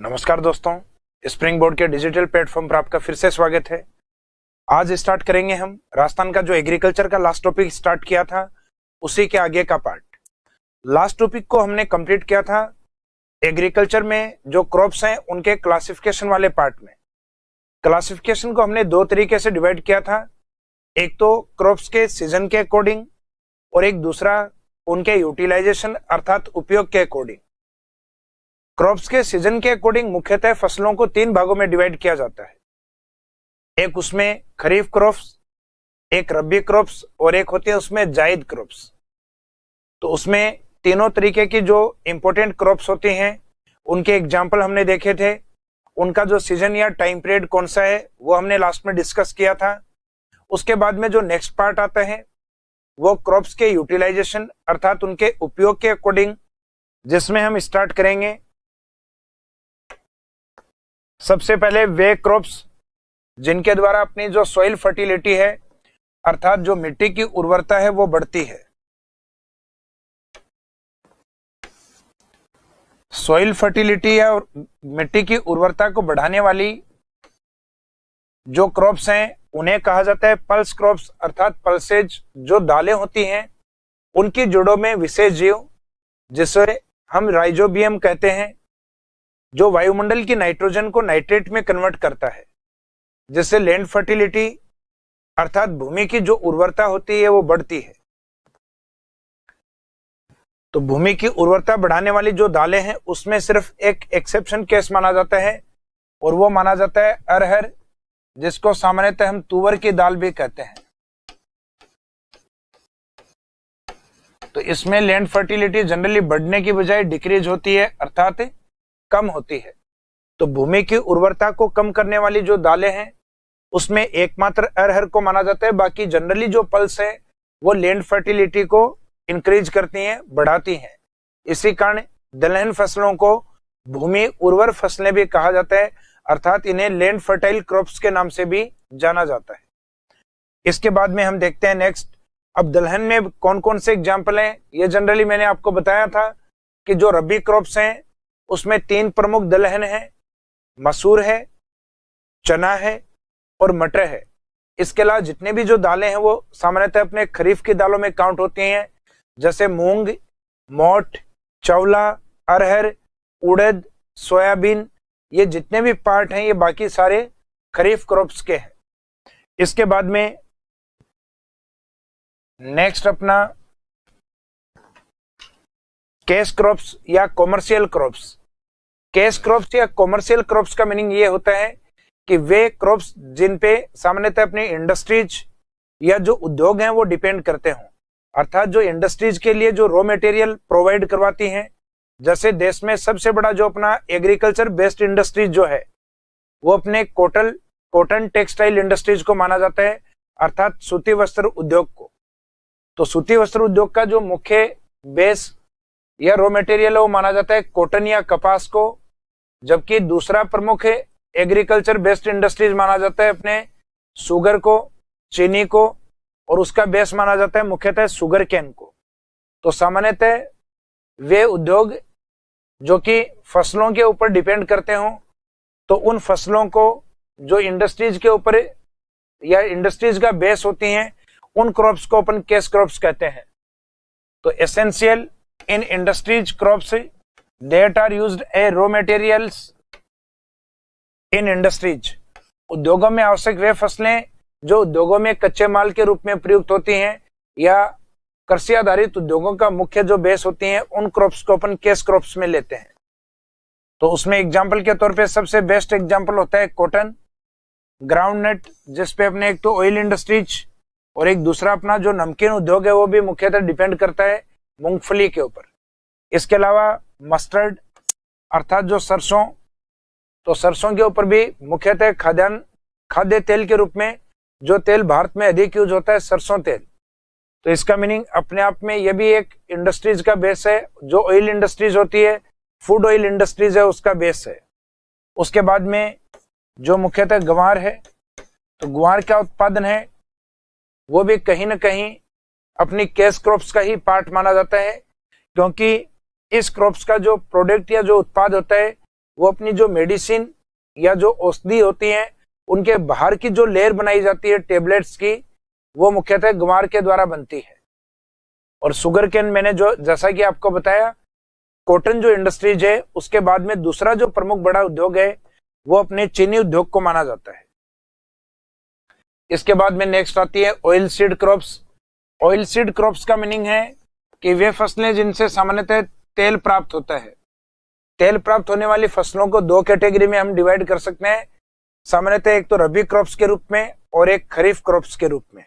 नमस्कार दोस्तों, spring board के डिजिटल प्लेटफॉर्म पर आपका फिर से स्वागत है। आज स्टार्ट करेंगे हम राजस्थान का जो एग्रीकल्चर का लास्ट टॉपिक स्टार्ट किया था उसी के आगे का पार्ट। लास्ट टॉपिक को हमने कंप्लीट किया था एग्रीकल्चर में जो क्रॉप्स हैं उनके क्लासिफिकेशन वाले पार्ट में। क्लासिफिकेशन को हमने दो तरीके से डिवाइड किया था, एक तो क्रॉप्स के सीजन के अकॉर्डिंग और एक दूसरा उनके यूटिलाइजेशन अर्थात उपयोग के अकॉर्डिंग। क्रॉप्स के सीजन के अकॉर्डिंग मुख्यतः फसलों को तीन भागों में डिवाइड किया जाता है। एक उसमें खरीफ क्रॉप्स, एक रबी क्रॉप्स और एक होती है उसमें जायद क्रॉप्स। तो उसमें तीनों तरीके की जो इंपॉर्टेंट क्रॉप्स होती हैं उनके एग्जाम्पल हमने देखे थे। उनका जो सीजन या टाइम पीरियड कौन सा है वो हमने लास्ट में डिस्कस किया था। उसके बाद में जो नेक्स्ट पार्ट आता है वो क्रॉप्स के यूटिलाइजेशन अर्थात उनके उपयोग के अकॉर्डिंग, जिसमें हम स्टार्ट करेंगे सबसे पहले वे क्रॉप्स जिनके द्वारा अपनी जो सॉइल फर्टिलिटी है अर्थात जो मिट्टी की उर्वरता है वो बढ़ती है। सॉइल फर्टिलिटी या मिट्टी की उर्वरता को बढ़ाने वाली जो क्रॉप्स हैं उन्हें कहा जाता है पल्स क्रॉप्स अर्थात पल्सेज। जो दालें होती हैं उनकी जड़ों में विशेष जीव जिसे हम राइजोबियम कहते हैं, जो वायुमंडल की नाइट्रोजन को नाइट्रेट में कन्वर्ट करता है, जिससे लैंड फर्टिलिटी अर्थात भूमि की जो उर्वरता होती है वो बढ़ती है। तो भूमि की उर्वरता बढ़ाने वाली जो दालें हैं उसमें सिर्फ एक एक्सेप्शन केस माना जाता है और वो माना जाता है अरहर, जिसको सामान्यतः हम तुवर की दाल भी कहते हैं। तो इसमें लैंड फर्टिलिटी जनरली बढ़ने की बजाय डिक्रीज होती है अर्थात कम होती है। तो भूमि की उर्वरता को कम करने वाली जो दालें हैं उसमें एकमात्र अरहर को माना जाता है। बाकी जनरली जो पल्स है वो लैंड फर्टिलिटी को इंक्रीज करती हैं, बढ़ाती हैं। इसी कारण दलहन फसलों को भूमि उर्वर फसलें भी कहा जाता है अर्थात इन्हें लैंड फर्टाइल क्रॉप्स के नाम से भी जाना जाता है। इसके बाद में हम देखते हैं नेक्स्ट। अब दलहन में कौन कौन से एग्जाम्पल हैं ये जनरली मैंने आपको बताया था कि जो रबी क्रॉप्स हैं उसमें तीन प्रमुख दलहन है, मसूर है, चना है और मटर है। इसके अलावा जितने भी जो दालें हैं वो सामान्यतः अपने खरीफ की दालों में काउंट होती हैं, जैसे मूंग, मोठ, चौला, अरहर, उड़द, सोयाबीन। ये जितने भी पार्ट हैं ये बाकी सारे खरीफ क्रॉप्स के हैं। इसके बाद में नेक्स्ट अपना कैश क्रॉप्स या कॉमर्शियल क्रॉप्स। कैश क्रॉप्स या कॉमर्शियल क्रॉप्स का मीनिंग ये होता है कि वे क्रॉप्स जिन पे सामान्यतः अपनी इंडस्ट्रीज या जो उद्योग हैं वो डिपेंड करते हों, अर्थात जो इंडस्ट्रीज के लिए जो रॉ मटेरियल प्रोवाइड करवाती हैं। जैसे देश में सबसे बड़ा जो अपना एग्रीकल्चर बेस्ड इंडस्ट्रीज जो है वो अपने कॉटन टेक्सटाइल इंडस्ट्रीज को माना जाता है अर्थात सूती वस्त्र उद्योग को। तो सूती वस्त्र उद्योग का जो मुख्य बेस या रॉ मटेरियल है वो माना जाता है कॉटन या कपास को, जबकि दूसरा प्रमुख एग्रीकल्चर बेस्ड इंडस्ट्रीज माना जाता है अपने शुगर को, चीनी को, और उसका बेस माना जाता है मुख्यतः शुगर केन को। तो सामान्यतः वे उद्योग जो कि फसलों के ऊपर डिपेंड करते हों तो उन फसलों को जो इंडस्ट्रीज के ऊपर या इंडस्ट्रीज का बेस होती हैं उन क्रॉप्स को अपन कैश क्रॉप्स कहते हैं। तो essential in industries crops that are used as raw materials in industries। उद्योगों में आवश्यक वे फसलें जो उद्योगों में कच्चे माल के रूप में प्रयुक्त होती हैं या कृषि आधारित उद्योगों का मुख्य जो बेस होती हैं उन क्रॉप्स को अपन कैश क्रॉप्स में लेते हैं। तो उसमें एग्जाम्पल के तौर पे सबसे बेस्ट एग्जाम्पल होता है कॉटन, ग्राउंडनट जिसपे अपने एक तो ऑयल इंडस्ट्रीज और एक दूसरा अपना जो नमकीन उद्योग है वो भी मुख्यतः डिपेंड करता है मूंगफली के ऊपर। इसके अलावा मस्टर्ड अर्थात जो सरसों, तो सरसों के ऊपर भी मुख्यतः खाद्य तेल के रूप में जो तेल भारत में अधिक यूज होता है सरसों तेल। तो इसका मीनिंग अपने आप में यह भी एक इंडस्ट्रीज का बेस है। जो ऑयल इंडस्ट्रीज होती है, फूड ऑयल इंडस्ट्रीज है, उसका बेस है। उसके बाद में जो मुख्यतः ग्वार है, तो ग्वार का उत्पादन है वो भी कहीं ना कहीं अपनी कैश क्रॉप्स का ही पार्ट माना जाता है, क्योंकि इस क्रॉप्स का जो प्रोडक्ट या जो उत्पाद होता है वो अपनी जो मेडिसिन या जो औषधि होती है उनके बाहर की जो लेयर बनाई जाती है टेबलेट्स की, वो मुख्यतः ग्वार के द्वारा बनती है। और शुगर केन मैंने जो जैसा कि आपको बताया, कॉटन जो इंडस्ट्रीज है उसके बाद में दूसरा जो प्रमुख बड़ा उद्योग है वो अपने चीनी उद्योग को माना जाता है। इसके बाद में नेक्स्ट आती है oil seed crops. Oil seed crops का मीनिंग है कि वे फसलें जिनसे सामान्यतः तेल प्राप्त होता है। तेल प्राप्त होने वाली फसलों को दो कैटेगरी में हम डिवाइड कर सकते हैं सामान्यतः, एक तो रबी क्रॉप्स के रूप में और एक खरीफ क्रॉप्स के रूप में।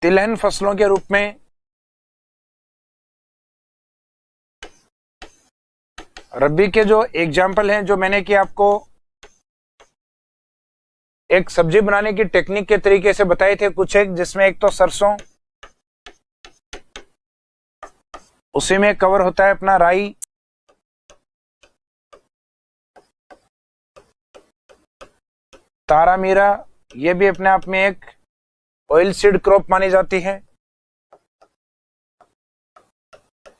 तिलहन फसलों के रूप में रबी के जो एग्जाम्पल हैं, जो मैंने कि आपको एक सब्जी बनाने की टेक्निक के तरीके से बताए थे कुछ एक, जिसमें एक तो सरसों, उसी में कवर होता है अपना राई, तारामीरा, ये भी अपने आप में एक ऑयल सीड क्रॉप मानी जाती है।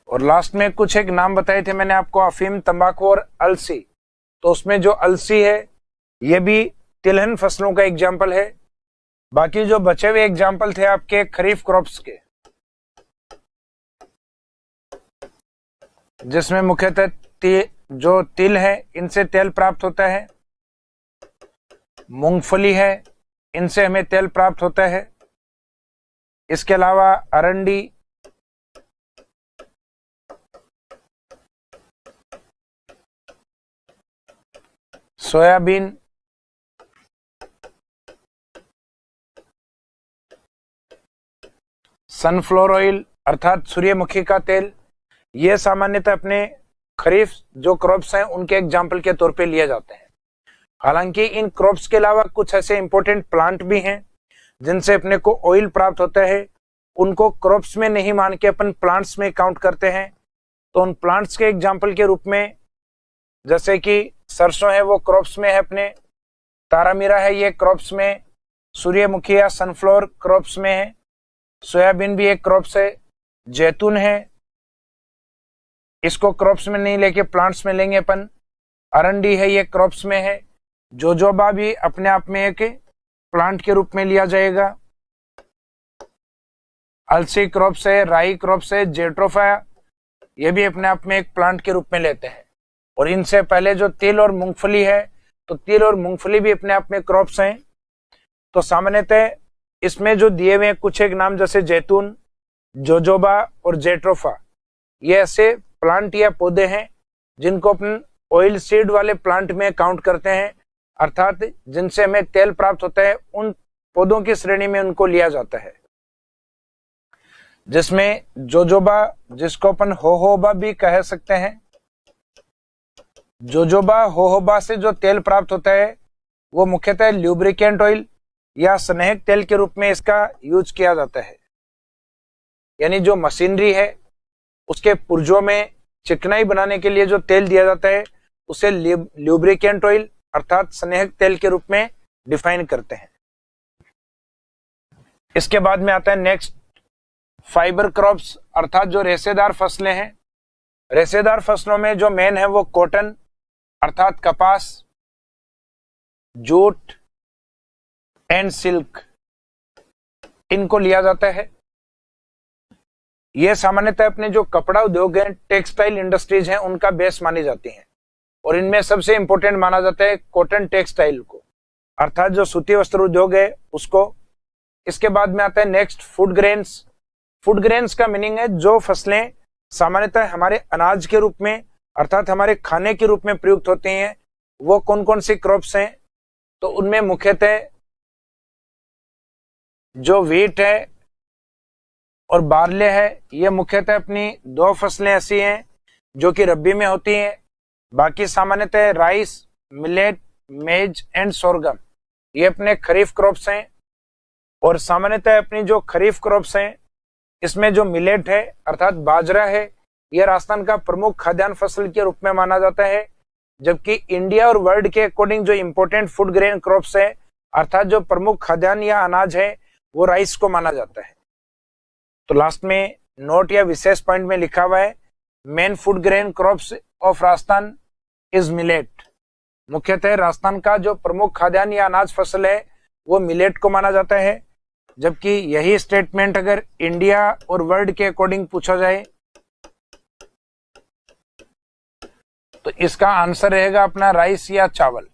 और लास्ट में कुछ एक नाम बताए थे मैंने आपको, अफीम, तंबाकू और अलसी। तो उसमें जो अलसी है ये भी तिलहन फसलों का एग्जाम्पल है। बाकी जो बचे हुए एग्जाम्पल थे आपके खरीफ क्रॉप्स के, जिसमें मुख्यतः जो तिल है इनसे तेल प्राप्त होता है, मूंगफली है इनसे हमें तेल प्राप्त होता है, इसके अलावा अरंडी, सोयाबीन, सनफ्लावर ऑयल अर्थात सूर्यमुखी का तेल, ये सामान्यतः अपने खरीफ जो क्रॉप्स हैं उनके एग्जाम्पल के तौर पे लिए जाते हैं। हालांकि इन क्रॉप्स के अलावा कुछ ऐसे इंपॉर्टेंट प्लांट भी हैं जिनसे अपने को ऑयल प्राप्त होता है, उनको क्रॉप्स में नहीं मान के अपन प्लांट्स में काउंट करते हैं। तो उन प्लांट्स के एग्जाम्पल के रूप में जैसे कि सरसों है वो क्रॉप्स में है अपने, तारामीरा है ये क्रॉप्स में, सूर्यमुखी या सनफ्लावर क्रॉप्स में है, सोयाबीन भी एक क्रॉप्स है, जैतून है इसको क्रॉप्स में नहीं लेके प्लांट्स में लेंगे अपन, अरंडी है ये क्रॉप्स में है, जोजोबा भी अपने आप में एक प्लांट के रूप में लिया जाएगा, अलसी क्रॉप्स है, राई क्रॉप्स है, जेट्रोफा ये भी अपने आप में एक प्लांट के रूप में लेते हैं। और इनसे पहले जो तिल और मूंगफली है, तो तिल और मूंगफली भी अपने आप में क्रॉप्स हैं। तो सामान्यतः इसमें जो दिए हुए हैं कुछ एक नाम जैसे जैतून, जोजोबा और जेट्रोफा, ये ऐसे प्लांट या पौधे हैं जिनको अपन ऑयल सीड वाले प्लांट में काउंट करते हैं, अर्थात जिनसे हमें तेल प्राप्त होता है उन पौधों की श्रेणी में उनको लिया जाता है। जिसमें जोजोबा, जिसको अपन होहोबा भी कह सकते हैं, जोजोबा होहोबा से जो तेल प्राप्त होता है वो मुख्यतः ल्यूब्रिकेंट ऑयल या स्नेहक तेल के रूप में इसका यूज किया जाता है। यानी जो मशीनरी है उसके पुर्जों में चिकनाई बनाने के लिए जो तेल दिया जाता है उसे ल्यूब्रिकेंट ऑयल अर्थात स्नेहक तेल के रूप में डिफाइन करते हैं। इसके बाद में आता है नेक्स्ट फाइबर क्रॉप्स अर्थात जो रेशेदार फसलें हैं। रेशेदार फसलों में जो मेन है वो कॉटन अर्थात कपास, जूट एंड सिल्क, इनको लिया जाता है। यह सामान्यतः अपने जो कपड़ा उद्योग है, टेक्सटाइल इंडस्ट्रीज हैं, उनका बेस मानी जाती हैं। और इनमें सबसे इंपॉर्टेंट माना जाता है कॉटन टेक्सटाइल को अर्थात जो सूती वस्त्र उद्योग है उसको। इसके बाद में आता है next food grains. Food grains का मीनिंग है जो फसलें सामान्यतः हमारे अनाज के रूप में अर्थात हमारे खाने के रूप में प्रयुक्त होती हैं, वो कौन कौन सी क्रॉप्स हैं। तो उनमें मुख्यतः जो व्हीट है और बार्ले है, ये मुख्यतः अपनी दो फसलें ऐसी हैं जो कि रबी में होती हैं। बाकी सामान्यतः राइस, मिलेट, मेज एंड सोरगम, ये अपने खरीफ क्रॉप्स हैं। और सामान्यतः अपनी जो खरीफ क्रॉप्स हैं इसमें जो मिलेट है अर्थात बाजरा है, यह राजस्थान का प्रमुख खाद्यान्न फसल के रूप में माना जाता है। जबकि इंडिया और वर्ल्ड के अकॉर्डिंग जो इंपॉर्टेंट फूड ग्रेन क्रॉप्स है अर्थात जो प्रमुख खाद्यान्न या अनाज है वो राइस को माना जाता है। तो लास्ट में नोट या विशेष पॉइंट में लिखा हुआ है main food grain crops of Rajasthan is millet. मुख्यतः राजस्थान का जो प्रमुख खाद्यान्न या अनाज फसल है वो मिलेट को माना जाता है। जबकि यही स्टेटमेंट अगर इंडिया और वर्ल्ड के अकॉर्डिंग पूछा जाए तो इसका आंसर रहेगा अपना राइस या चावल।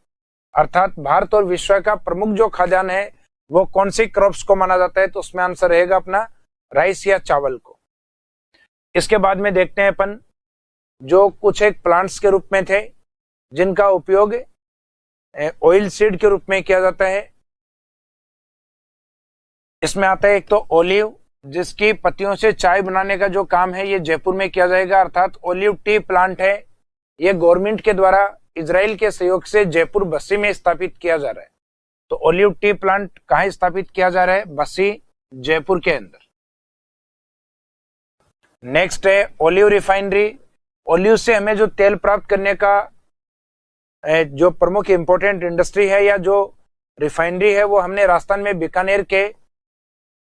अर्थात भारत और विश्व का प्रमुख जो खाद्यान्न है वो कौन सी क्रॉप्स को माना जाता है, तो उसमें आंसर रहेगा अपना राइस या चावल को। इसके बाद में देखते हैं अपन जो कुछ एक प्लांट्स के रूप में थे जिनका उपयोग ऑयल सीड के रूप में किया जाता है। इसमें आता है एक तो ओलिव, जिसकी पत्तियों से चाय बनाने का जो काम है ये जयपुर में किया जाएगा। अर्थात ओलिव टी प्लांट है, ये गवर्नमेंट के द्वारा इजराइल के सहयोग से जयपुर बस्सी में स्थापित किया जा रहा है। तो ओलिव टी प्लांट कहाँ स्थापित किया जा रहा है? बस्सी, जयपुर के अंदर। नेक्स्ट है ओलिव रिफाइनरी। ओलिव से हमें जो तेल प्राप्त करने का जो प्रमुख इंपोर्टेंट इंडस्ट्री है या जो रिफाइनरी है वो हमने राजस्थान में बीकानेर के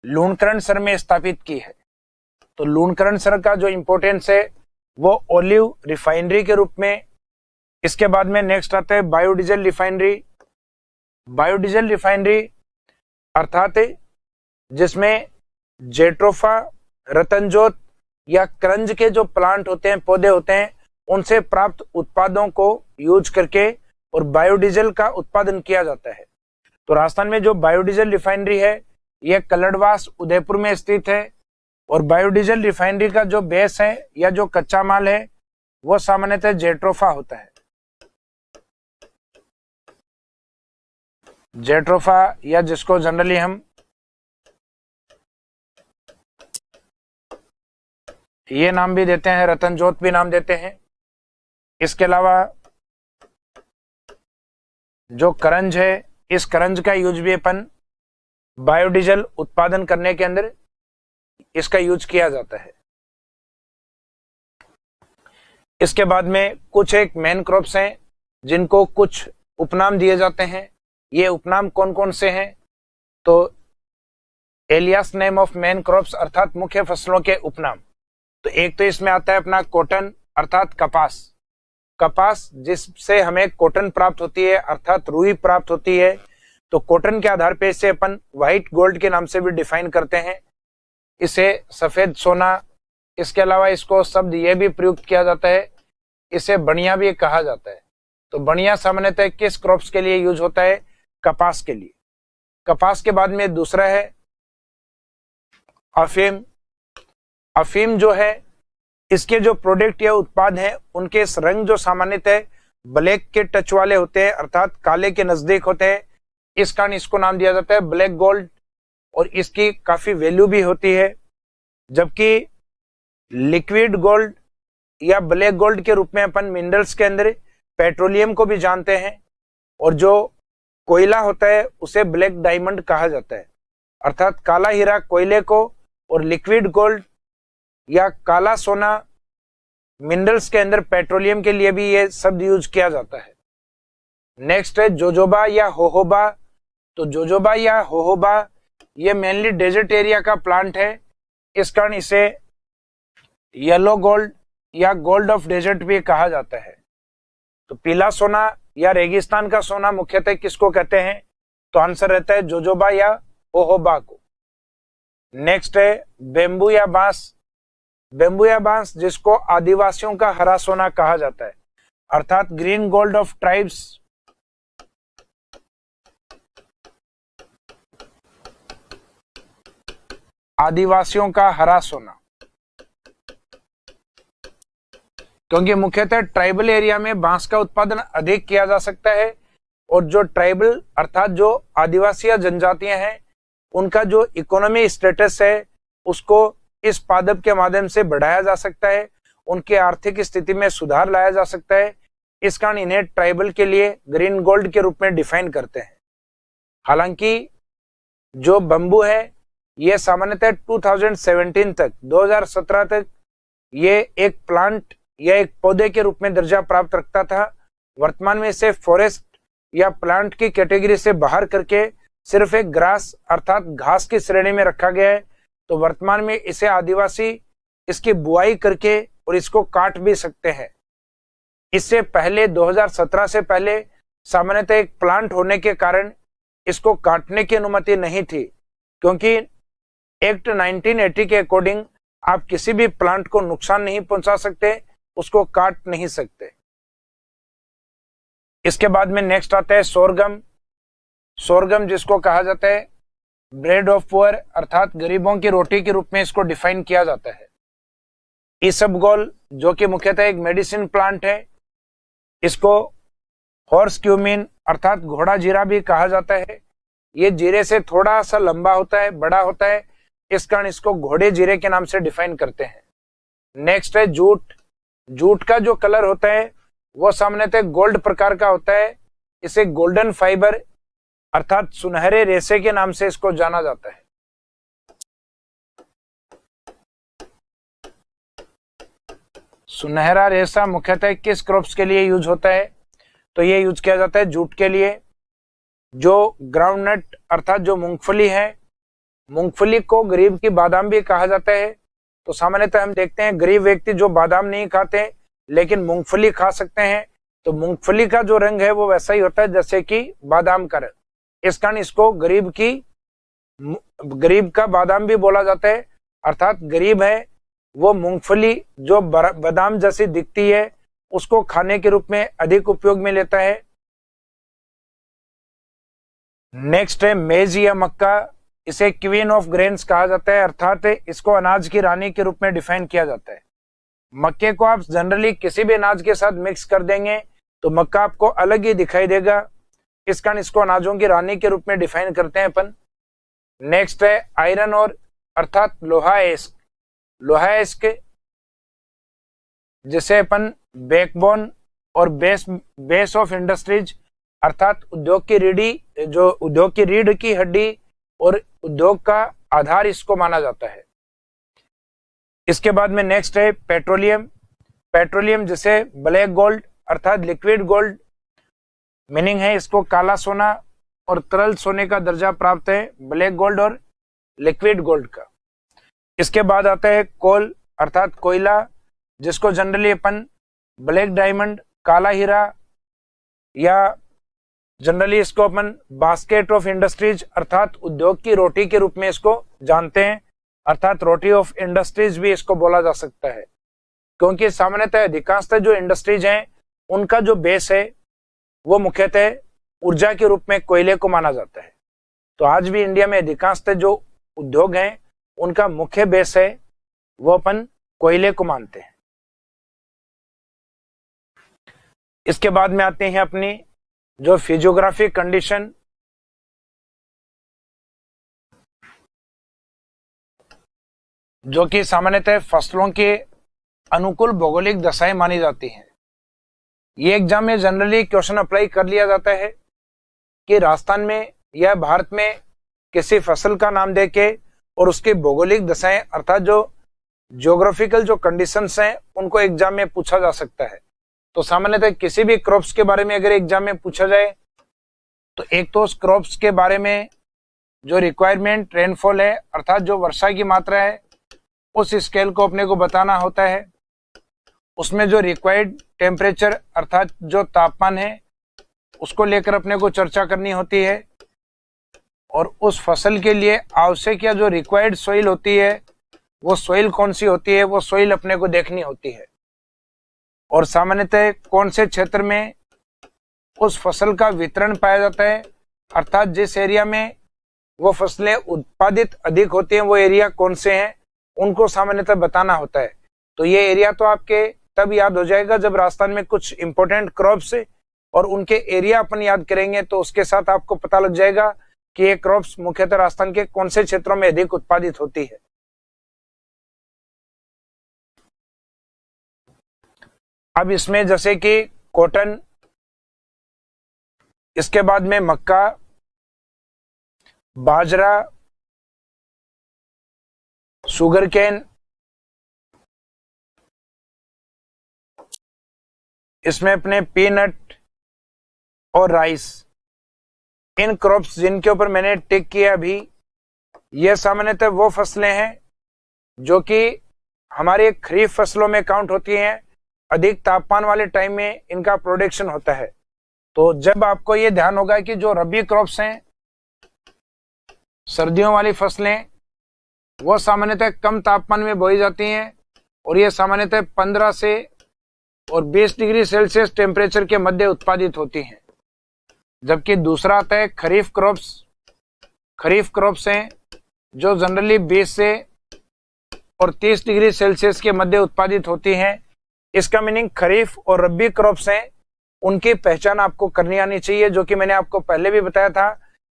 लूणकरणसर में स्थापित की है। तो लूणकरणसर का जो इंपोर्टेंस है वो ओलिव रिफाइनरी के रूप में। इसके बाद में नेक्स्ट आता है बायोडीजल रिफाइनरी। बायोडीजल रिफाइनरी अर्थात जिसमें जेट्रोफा, रतनजोत या करंज के जो प्लांट होते हैं, पौधे होते हैं, उनसे प्राप्त उत्पादों को यूज करके और बायोडीजल का उत्पादन किया जाता है। तो राजस्थान में जो बायोडीजल रिफाइनरी है यह कलड़वास, उदयपुर में स्थित है। और बायोडीजल रिफाइनरी का जो बेस है या जो कच्चा माल है वो सामान्यतः जेट्रोफा होता है। जेट्रोफा या जिसको जनरली हम ये नाम भी देते हैं, रतनजोत भी नाम देते हैं। इसके अलावा जो करंज है, इस करंज का यूज भी अपन बायोडीजल उत्पादन करने के अंदर इसका यूज किया जाता है। इसके बाद में कुछ एक मेन क्रॉप्स हैं जिनको कुछ उपनाम दिए जाते हैं। ये उपनाम कौन कौन से हैं? तो alias name of main crops अर्थात मुख्य फसलों के उपनाम। तो एक तो इसमें आता है अपना कॉटन अर्थात कपास। कपास जिससे हमें कॉटन प्राप्त होती है अर्थात रुई प्राप्त होती है। तो कॉटन के आधार पे इसे अपन व्हाइट गोल्ड के नाम से भी डिफाइन करते हैं, इसे सफेद सोना। इसके अलावा इसको शब्द यह भी प्रयुक्त किया जाता है, इसे बढ़िया भी कहा जाता है। तो बढ़िया सामान्यतः किस क्रॉप्स के लिए यूज होता है? कपास के लिए। कपास के बाद में दूसरा है अफीम। अफीम जो है इसके जो प्रोडक्ट या उत्पाद हैं उनके रंग जो सामान्यतः ब्लैक के टच वाले होते हैं अर्थात काले के नजदीक होते हैं, इस कारण इसको नाम दिया जाता है ब्लैक गोल्ड। और इसकी काफी वैल्यू भी होती है। जबकि लिक्विड गोल्ड या ब्लैक गोल्ड के रूप में अपन मिनरल्स के अंदर पेट्रोलियम को भी जानते हैं, और जो कोयला होता है उसे ब्लैक डायमंड कहा जाता है। अर्थात काला हीरा कोयले को और लिक्विड गोल्ड या काला सोना मिनरल्स के अंदर पेट्रोलियम के लिए भी ये शब्द यूज किया जाता है। नेक्स्ट है जोजोबा या होहोबा। तो जोजोबा या होहोबा ये मेनली डेजर्ट एरिया का प्लांट है, इस कारण इसे येलो गोल्ड या गोल्ड ऑफ डेजर्ट भी कहा जाता है। तो पीला सोना या रेगिस्तान का सोना मुख्यतः किसको कहते हैं? तो आंसर रहता है जोजोबा या होहोबा को। नेक्स्ट है बेम्बू या बांस। बेम्बू या बांस जिसको आदिवासियों का हरा सोना कहा जाता है अर्थात ग्रीन गोल्ड ऑफ ट्राइब्स। आदिवासियों का हरा सोना, क्योंकि मुख्यतः ट्राइबल एरिया में बांस का उत्पादन अधिक किया जा सकता है, और जो ट्राइबल अर्थात जो आदिवासी जनजातियां हैं उनका जो इकोनॉमी स्टेटस है उसको इस पादप के माध्यम से बढ़ाया जा सकता है, उनकी आर्थिक स्थिति में सुधार लाया जा सकता है। इस कारण इन्हें ट्राइबल के लिए ग्रीन गोल्ड के रूप में डिफाइन करते हैं। हालांकि जो बंबू है ये सामान्यतः 2017 तक 2017 तक ये एक प्लांट या एक पौधे के रूप में दर्जा प्राप्त रखता था। वर्तमान में इसे फॉरेस्ट या प्लांट की कैटेगरी से बाहर करके सिर्फ एक ग्रास अर्थात घास की श्रेणी में रखा गया है, तो वर्तमान में इसे आदिवासी इसकी बुआई करके और इसको काट भी सकते हैं। इससे पहले 2017 से पहले सामान्यतः एक प्लांट होने के कारण इसको काटने की अनुमति नहीं थी, क्योंकि एक्ट 1980 के अकॉर्डिंग आप किसी भी प्लांट को नुकसान नहीं पहुंचा सकते, उसको काट नहीं सकते। इसके बाद में नेक्स्ट आता है सोरगम। सोरगम जिसको कहा जाता है ब्रेड ऑफ पुअर अर्थात गरीबों की रोटी के रूप में इसको डिफाइन किया जाता है। इसबगोल जो कि मुख्यतः एक मेडिसिन प्लांट है, इसको हॉर्स क्यूमिन अर्थात घोड़ा जीरा भी कहा जाता है। ये जीरे से थोड़ा सा लंबा होता है, बड़ा होता है, इस कारण इसको घोड़े जीरे के नाम से डिफाइन करते हैं। नेक्स्ट है जूट। जूट का जो कलर होता है वो सामान्यतः गोल्ड प्रकार का होता है। इसे गोल्डन फाइबर अर्थात सुनहरे रेशे के नाम से इसको जाना जाता है। सुनहरा रेशा मुख्यतः किस क्रॉप्स के लिए यूज होता है? तो ये यूज किया जाता है जूट के लिए। जो ग्राउंडनट अर्थात जो मूंगफली है, मूंगफली को गरीब की बादाम भी कहा जाता है। तो सामान्यतः हम देखते हैं गरीब व्यक्ति जो बादाम नहीं खाते लेकिन मूंगफली खा सकते हैं, तो मूंगफली का जो रंग है वो वैसा ही होता है जैसे कि बादाम का रंग। इस कारण इसको गरीब का बादाम भी बोला जाता है, अर्थात गरीब है वो मूंगफली जो बादाम जैसी दिखती है उसको खाने के रूप में अधिक उपयोग में लेता है। नेक्स्ट है मेज या मक्का। इसे क्वीन ऑफ ग्रेन्स कहा जाता है, अर्थात इसको अनाज की रानी के रूप में डिफाइन किया जाता है। मक्के को आप जनरली किसी भी अनाज के साथ मिक्स कर देंगे तो मक्का आपको अलग ही दिखाई देगा, इस कारण इसको अनाजों की रानी के रूप में डिफाइन करते हैं अपन। नेक्स्ट है आयरन और अर्थात लोहा एस्क। लोहा एस्क जिसे अपन बैकबोन और बेस ऑफ इंडस्ट्रीज अर्थात उद्योग की रीढ़ की हड्डी और उद्योग का आधार इसको माना जाता है। इसके बाद में नेक्स्ट है पेट्रोलियम। पेट्रोलियम जिसे ब्लैक गोल्ड अर्थात लिक्विड गोल्ड मीनिंग है, इसको काला सोना और तरल सोने का दर्जा प्राप्त है, ब्लैक गोल्ड और लिक्विड गोल्ड का। इसके बाद आता है कोल अर्थात कोयला, जिसको जनरली अपन ब्लैक डायमंड, काला हीरा या जनरली इसको अपन बास्केट ऑफ इंडस्ट्रीज अर्थात उद्योग की रोटी के रूप में इसको जानते हैं, अर्थात रोटी ऑफ इंडस्ट्रीज भी इसको बोला जा सकता है, क्योंकि सामान्यतः अधिकांशतः जो इंडस्ट्रीज हैं उनका जो बेस है वो मुख्यतः ऊर्जा के रूप में कोयले को माना जाता है। तो आज भी इंडिया में अधिकांशतः जो उद्योग हैं उनका मुख्य बेस है वो अपन कोयले को मानते हैं। इसके बाद में आते हैं अपनी जो फिजियोग्राफिक कंडीशन, जो कि सामान्यतः फसलों के अनुकूल भौगोलिक दशाएं मानी जाती हैं। ये एग्जाम में जनरली क्वेश्चन अप्लाई कर लिया जाता है कि राजस्थान में या भारत में किसी फसल का नाम देके और उसकी भौगोलिक दशाएं अर्थात जो ज्योग्राफिकल जो कंडीशंस हैं उनको एग्जाम में पूछा जा सकता है। तो सामान्यतः किसी भी क्रॉप्स के बारे में अगर एग्जाम में पूछा जाए तो एक तो उस क्रॉप्स के बारे में जो रिक्वायरमेंट रेनफॉल है अर्थात जो वर्षा की मात्रा है उस स्केल को अपने को बताना होता है। उसमें जो रिक्वायर्ड टेम्परेचर अर्थात जो तापमान है उसको लेकर अपने को चर्चा करनी होती है, और उस फसल के लिए आवश्यक या जो रिक्वायर्ड सोइल होती है वो सोइल कौन सी होती है वो सोइल अपने को देखनी होती है, और सामान्यतः कौन से क्षेत्र में उस फसल का वितरण पाया जाता है अर्थात जिस एरिया में वो फसलें उत्पादित अधिक होती हैं वो एरिया कौन से हैं उनको सामान्यतः बताना होता है। तो ये एरिया तो आपके तब याद हो जाएगा जब राजस्थान में कुछ इंपॉर्टेंट क्रॉप्स और उनके एरिया अपन याद करेंगे, तो उसके साथ आपको पता लग जाएगा कि ये क्रॉप्स मुख्यतः राजस्थान के कौन से क्षेत्रों में अधिक उत्पादित होती है। अब इसमें जैसे कि कॉटन, इसके बाद में मक्का, बाजरा, शुगर केन, इसमें अपने पीनट और राइस, इन क्रॉप्स जिनके ऊपर मैंने टिक किया अभी, ये सामान्यतः वो फसलें हैं जो कि हमारी खरीफ फसलों में काउंट होती हैं। अधिक तापमान वाले टाइम में इनका प्रोडक्शन होता है। तो जब आपको ये ध्यान होगा कि जो रबी क्रॉप्स हैं, सर्दियों वाली फसलें, वो सामान्यतः कम तापमान में बोई जाती हैं और ये सामान्यतः 15 से और 20 डिग्री सेल्सियस टेम्परेचर के मध्य उत्पादित होती हैं। जबकि दूसरा आता है खरीफ क्रॉप्स। खरीफ क्रॉप्स हैं जो जनरली 20 से और 30 डिग्री सेल्सियस के मध्य उत्पादित होती हैं। इसका मीनिंग खरीफ और रबी क्रॉप्स हैं, उनकी पहचान आपको करनी आनी चाहिए, जो कि मैंने आपको पहले भी बताया था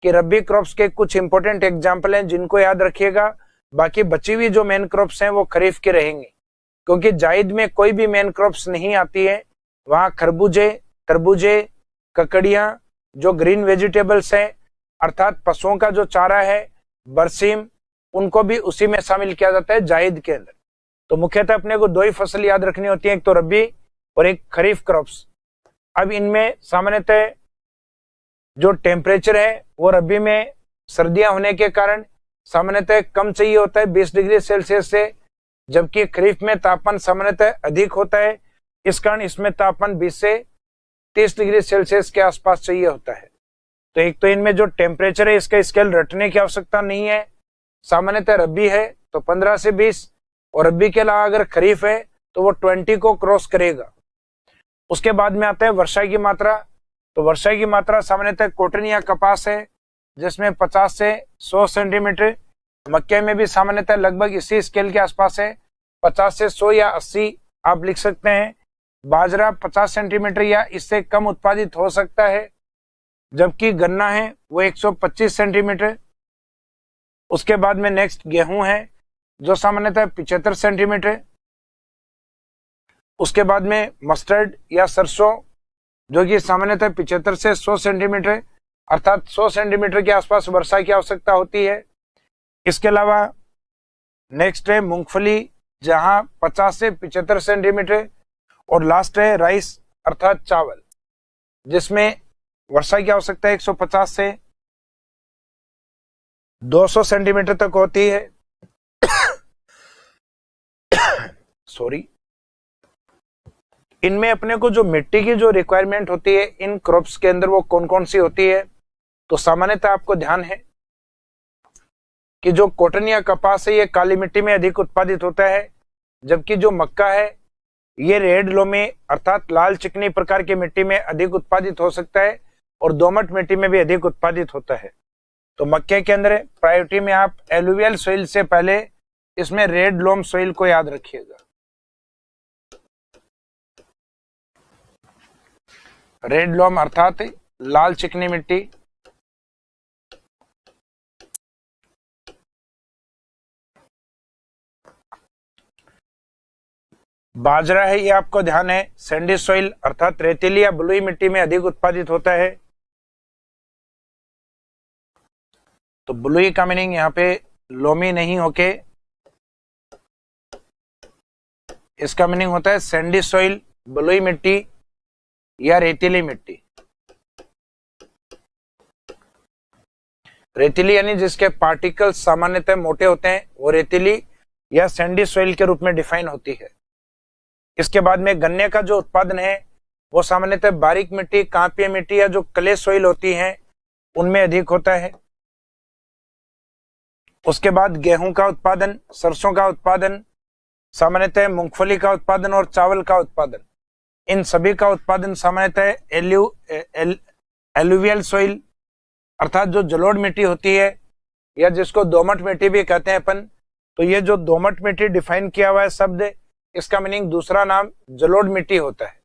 कि रबी क्रॉप्स के कुछ इंपॉर्टेंट एग्जाम्पल हैं जिनको याद रखिएगा। बाकी बची हुई जो मेन क्रॉप्स हैं वो खरीफ के रहेंगे, क्योंकि जायद में कोई भी मेन क्रॉप्स नहीं आती है। वहां खरबूजे, तरबूजे, ककड़ियां, जो ग्रीन वेजिटेबल्स हैं अर्थात पशुओं का जो चारा है, बरसीम, उनको भी उसी में शामिल किया जाता है जायद के अंदर। तो मुख्यतः अपने को दो ही फसल याद रखनी होती है, एक तो रबी और एक खरीफ क्रॉप्स। अब इनमें सामान्यतः जो टेम्परेचर है वो रबी में सर्दियां होने के कारण सामान्यतः कम चाहिए होता है 20 डिग्री सेल्सियस से, जबकि खरीफ में तापमान सामान्यतः अधिक होता है। इस कारण इसमें तापमान 20 से 30 डिग्री सेल्सियस के आसपास चाहिए होता है। तो एक तो इनमें जो टेम्परेचर है इसका स्केल रटने की आवश्यकता नहीं है। सामान्यतः रबी है तो 15 से 20, और रबी के अलावा अगर खरीफ है तो वो 20 को क्रॉस करेगा। उसके बाद में आता है वर्षा की मात्रा। तो वर्षा की मात्रा सामान्यतः कॉटन या कपास है जिसमें 50 से 100 सेंटीमीटर, मक्के में भी सामान्यतः लगभग इसी स्केल के आसपास है, 50 से 100 या 80 आप लिख सकते हैं। बाजरा 50 सेंटीमीटर या इससे कम उत्पादित हो सकता है, जबकि गन्ना है वो 125 सेंटीमीटर। उसके बाद में नेक्स्ट गेहूं है जो सामान्यतः 75 सेंटीमीटर। उसके बाद में मस्टर्ड या सरसों जो कि सामान्यतः 75 से 100 सेंटीमीटर, अर्थात 100 सेंटीमीटर के आसपास वर्षा की आवश्यकता होती है। इसके अलावा नेक्स्ट है मूंगफली जहां 50 से 75 सेंटीमीटर, और लास्ट है राइस अर्थात चावल जिसमें वर्षा की आवश्यकता 150 से 200 सेंटीमीटर तक होती है। सॉरी। इनमें अपने को जो मिट्टी की जो रिक्वायरमेंट होती है इन क्रॉप्स के अंदर वो कौन कौन सी होती है, तो सामान्यतः आपको ध्यान है कि जो कॉटन या कपास है ये काली मिट्टी में अधिक उत्पादित होता है, जबकि जो मक्का है ये रेड लोमी अर्थात लाल चिकनी प्रकार की मिट्टी में अधिक उत्पादित हो सकता है और दोमट मिट्टी में भी अधिक उत्पादित होता है। तो मक्के के अंदर प्रायोरिटी में आप एलुवियल सोइल से पहले इसमें रेड लोम सोइल को याद रखिएगा। रेड लोम अर्थात लाल चिकनी मिट्टी। बाजरा है ये आपको ध्यान है सैंडी सॉइल अर्थात रेतीली या बलुई मिट्टी में अधिक उत्पादित होता है। तो बलुई का मीनिंग यहाँ पे लोमी नहीं होके इसका मीनिंग होता है सैंडी सॉइल, बलुई मिट्टी या रेतीली मिट्टी। रेतीली यानी जिसके पार्टिकल्स सामान्यतः मोटे होते हैं वो रेतीली या सैंडी सॉइल के रूप में डिफाइन होती है। इसके बाद में गन्ने का जो उत्पादन है वो सामान्यतः बारीक मिट्टी, कांपीय मिट्टी या जो क्ले सॉइल होती है उनमें अधिक होता है। उसके बाद गेहूं का उत्पादन, सरसों का उत्पादन, सामान्यतः मूंगफली का उत्पादन और चावल का उत्पादन, इन सभी का उत्पादन सामान्यतः एलुवियल सॉइल अर्थात जो जलोढ़ मिट्टी होती है या जिसको दोमट मिट्टी भी कहते हैं अपन। तो ये जो दोमट मिट्टी डिफाइन किया हुआ है शब्द, इसका मीनिंग दूसरा नाम जलोढ़ मिट्टी होता है।